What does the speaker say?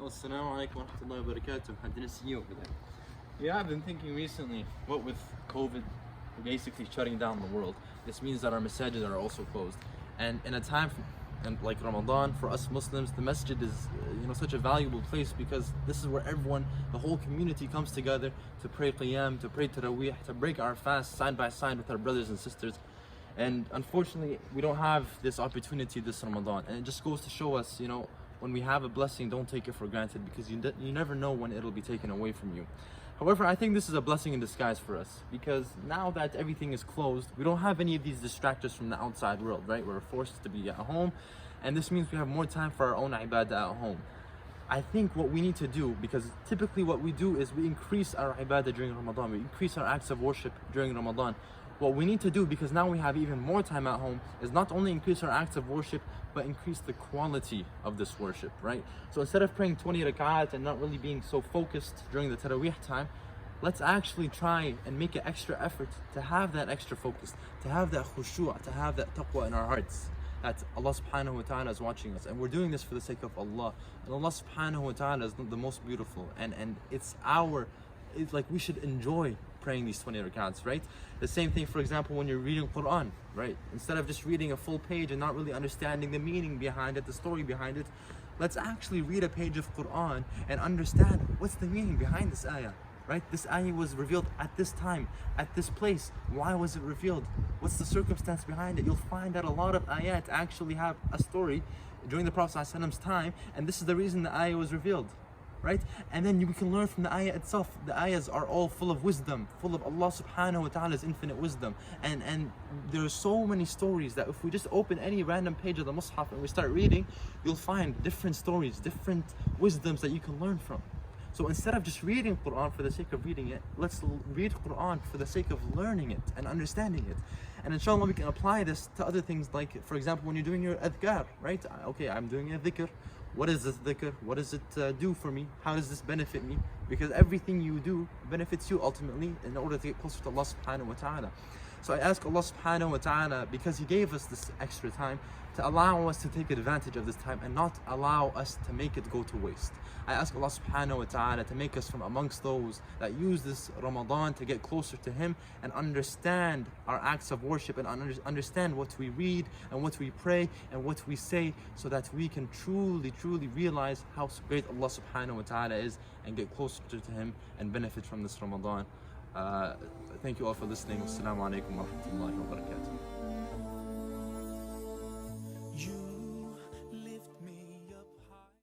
Assalamu alaikum wa rahmatullahi wa barakatuh. I didn't see you over there. Yeah, I've been thinking recently, what with COVID basically shutting down the world, this means that our masajid are also closed. And in a time like Ramadan, for us Muslims, the masjid is such a valuable place because this is where everyone, the whole community comes together to pray qiyam, to pray taraweeh, to break our fast side by side with our brothers and sisters. And unfortunately, we don't have this opportunity this Ramadan. And it just goes to show us, when we have a blessing, don't take it for granted because you never know when it'll be taken away from you. However, I think this is a blessing in disguise for us because now that everything is closed, we don't have any of these distractors from the outside world, right? We're forced to be at home, and this means we have more time for our own ibadah at home. I think what we need to do, because typically what we do is we increase our ibadah during Ramadan, we increase our acts of worship during Ramadan. What we need to do, because now we have even more time at home, is not only increase our acts of worship, but increase the quality of this worship, right? So instead of praying 20 rak'at and not really being so focused during the taraweeh time, let's actually try and make an extra effort to have that extra focus, to have that khushu', to have that taqwa in our hearts, that Allah subhanahu wa ta'ala is watching us, and we're doing this for the sake of Allah. And Allah subhanahu wa ta'ala is the most beautiful, and it's like we should enjoy praying these 20 rak'ats, right? The same thing, for example, when you're reading Quran, right? Instead of just reading a full page and not really understanding the meaning behind it, the story behind it, let's actually read a page of Quran and understand what's the meaning behind this ayah, right? This ayah was revealed at this time, at this place. Why was it revealed? What's the circumstance behind it? You'll find that a lot of ayat actually have a story during the Prophet ﷺ's time, and this is the reason the ayah was revealed. Right? And then we can learn from the ayah itself. The ayahs are all full of wisdom, full of Allah subhanahu wa ta'ala's infinite wisdom. And there are so many stories that if we just open any random page of the Mus'haf and we start reading, you'll find different stories, different wisdoms that you can learn from. So instead of just reading Quran for the sake of reading it, let's read Quran for the sake of learning it and understanding it. And inshallah we can apply this to other things, like for example when you're doing your adhkar, right? Okay, I'm doing a dhikr. What is this dhikr? What does it do for me? How does this benefit me? Because everything you do benefits you ultimately in order to get closer to Allah subhanahu wa ta'ala. So I ask Allah subhanahu wa ta'ala, because He gave us this extra time, to allow us to take advantage of this time and not allow us to make it go to waste. I ask Allah subhanahu wa ta'ala to make us from amongst those that use this Ramadan to get closer to Him and understand our acts of worship and understand what we read and what we pray and what we say, so that we can truly realize how great Allah subhanahu wa ta'ala is and get closer to Him and benefit from this Ramadan. Thank you all for listening. Assalamu alaikum wa rahmatullahi wa barakatuh.